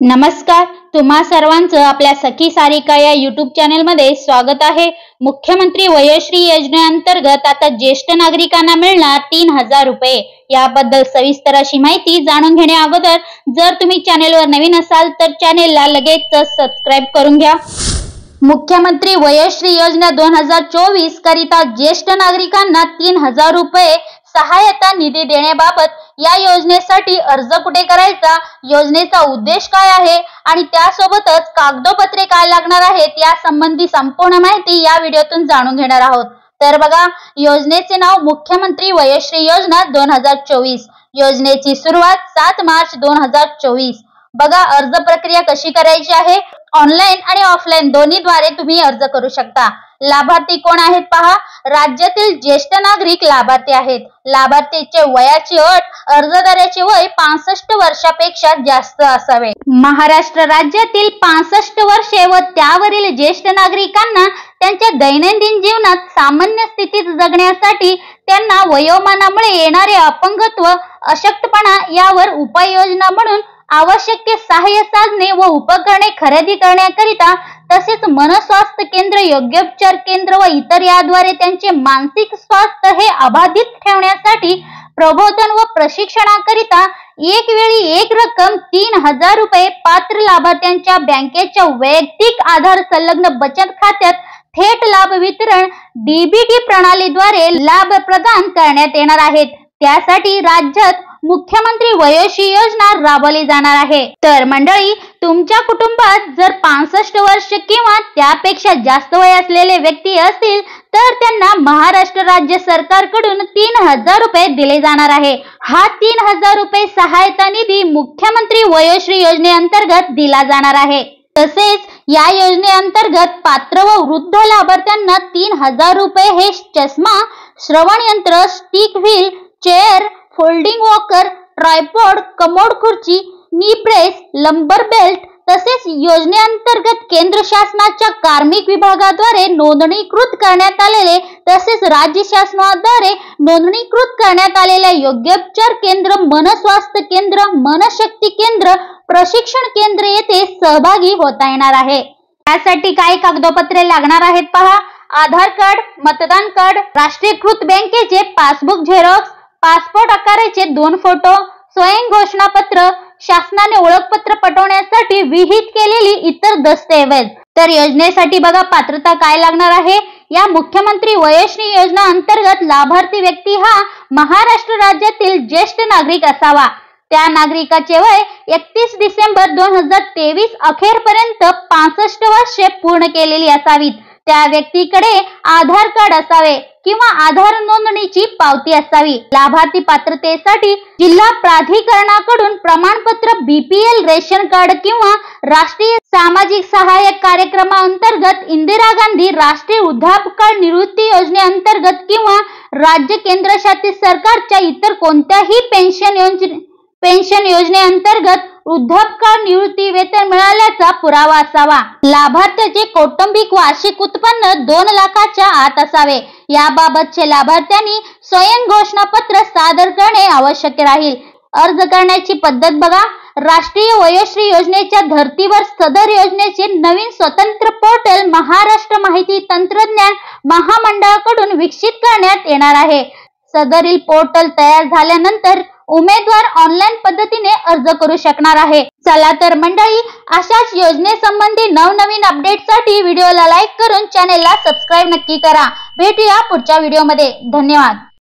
नमस्कार, तुम्हा सर्वांचं आपल्या सखी सारिका या यूट्यूब चॅनलमध्ये स्वागत आहे। मुख्यमंत्री वयोश्री योजनेअंतर्गत आता ज्येष्ठ नागरिकांना मिळणार 3000 रुपये। याबद्दल सविस्तर अशी माहिती जाणून घेण्या अगोदर जर तुम्ही चॅनलवर नवीन असाल तर चॅनलला लगेच सबस्क्राइब करून घ्या। मुख्यमंत्री वयोश्री योजना 2024 करिता ज्येष्ठ नागरिकांना 3000 रुपये सहायता निधी देण्याबाबत या योजनेसाठी अर्ज कुठे करायचा, योजनेचा उद्देश काय आहे आणि त्यासोबतच कागदपत्रे काय लागणार आहेत या संबंधी संपूर्ण माहिती या व्हिडिओतून जाणून घेणार आहोत। तर बघा, योजनेचे नाव मुख्यमंत्री वयोश्री योजना 2024। योजनेची सुरुवात 7 मार्च 2024। बघा, अर्ज प्रक्रिया कशी करायची आहे। ऑनलाइन आणि ऑफलाइन दोन्हीद्वारे तुम्ही अर्ज करू शकता। लाभार्थी कोण आहेत पहा, राज्यातील ज्येष्ठ नागरिक लाभार्थी आहेत। लाभार्थीचे वयाची अट, अर्जदाराचे वय 65 वर्षापेक्षा जास्त असावे। महाराष्ट्र राज्यातील 65 वर्षे व त्यावरील ज्येष्ठ नागरिकांना त्यांच्या दैनंदिन जीवनात सामान्य स्थितीत जगण्यासाठी त्यांना वयोमानामुळे येणारे अपंगत्व, अशक्तपणा यावर उपाययोजना म्हणून आवश्यक सहाय्य साधने व उपकरणे खरेदी करण्याकरिता तसेच मनस्वास्थ्य केंद्र, योग्योपचार केंद्र व इतर याद्वारे त्यांचे मानसिक स्वास्थ्य हे अबाधित ठेवण्यासाठी प्रबोधन व प्रशिक्षणाकरिता एक वेळी एक रक्कम 3000 रुपये पात्र लाभार्थ्यांच्या बँकेच्या वैयक्तिक आधार संलग्न बचत खात्यात थेट लाभ वितरण डीबीटी प्रणालीद्वारे लाभ प्रदान करण्यात येणार आहेत। त्यासाठी राज्यात मुख्यमंत्री वयोश्री योजना राबवली जाणार आहे। तर मंडळी, तुमच्या कुटुंबात जर 65 वर्ष किंवा त्यापेक्षा जास्त वय असलेले व्यक्ती असतील तर त्यांना महाराष्ट्र राज्य सरकारकडून 3000 रुपये दिले जाणार आहे। हा 3000 रुपये सहायता निधी मुख्यमंत्री वयोश्री योजनेअंतर्गत दिला जाणार आहे। तसेच या योजनेअंतर्गत पात्र व वृद्ध लाभार्थ्यांना 3000 रुपये हे चष्मा, श्रवण यंत्र, stick wheel chair, folding walker, tripod, commode खुर्ची, नी ब्रेस, लंबर बेल्ट तसेच योजनेअंतर्गत केंद्र शासनाच्या कार्मिक विभागाद्वारे नोंदणीकृत करण्यात आलेले तसेच राज्य शासनाद्वारे नोंदणीकृत करण्यात आलेल्या योग्योपचार केंद्र, मनस्वास्थ्य केंद्र, मनशक्ती केंद्र, प्रशिक्षण केंद्र येथे सहभागी होता येणार आहे। त्यासाठी काही कागदपत्रे लागणार आहेत पहा, आधार कार्ड, मतदान कार्ड, राष्ट्रीयकृत बँकेचे पासबुक झेरॉक्स, पासपोर्ट आकाराचे 2 फोटो, स्वयं घोषणापत्र, शासनाने ओळखपत्र पटवण्यासाठी विहित केलेली इतर दस्तऐवज। तर योजनेसाठी बघा, पात्रता काय लागणार आहे। या मुख्यमंत्री वयोश्री योजना अंतर्गत लाभार्थी व्यक्ती हा महाराष्ट्र राज्यातील ज्येष्ठ नागरिक असावा। त्या नागरिकाचे वय 31 डिसेंबर 2023 अखेरपर्यंत 65 वर्षे पूर्ण केलेली असावीत। त्या व्यक्तीकडे आधार कार्ड असावे किंवा आधार नोंदणीची पावती असावी। लाभार्थी पात्रतेसाठी जिल्हा प्राधिकरणाकडून प्रमाणपत्र, बीपीएल रेशन कार्ड किंवा राष्ट्रीय सामाजिक सहाय्यक कार्यक्रमाअंतर्गत इंदिरा गांधी राष्ट्रीय वृद्धापकाळ निवृत्ती योजनेअंतर्गत किंवा राज्य केंद्रशासित सरकारच्या इतर कोणत्याही पेन्शन योजनेअंतर्गत वृद्धापकाळ निवृत्ती वेतन मिळाल्याचा पुरावा असावा। लाभार्थ्याचे कौटुंबिक वार्षिक उत्पन्न 2 लाखाच्या आत असावे। याबाबतचे लाभार्थ्यांनी स्वयं घोषणापत्र सादर करणे आवश्यक राहील। अर्ज करण्याची पद्धत बघा, राष्ट्रीय वयोश्री योजनेच्या धर्तीवर सदर योजनेचे नवीन स्वतंत्र पोर्टल महाराष्ट्र माहिती तंत्रज्ञान महामंडळाकडून विकसित करण्यात येणार आहे। सदरील पोर्टल तयार झाल्यानंतर उमेदवार ऑनलाइन पद्धतीने अर्ज करू शकणार आहे। चला तर मंडळी, अशाच योजनेसंबंधी नवनवीन अपडेटसाठी व्हिडिओला लाईक करून चॅनेलला सबस्क्राइब नक्की करा। भेटूया पुढच्या व्हिडिओमध्ये। धन्यवाद।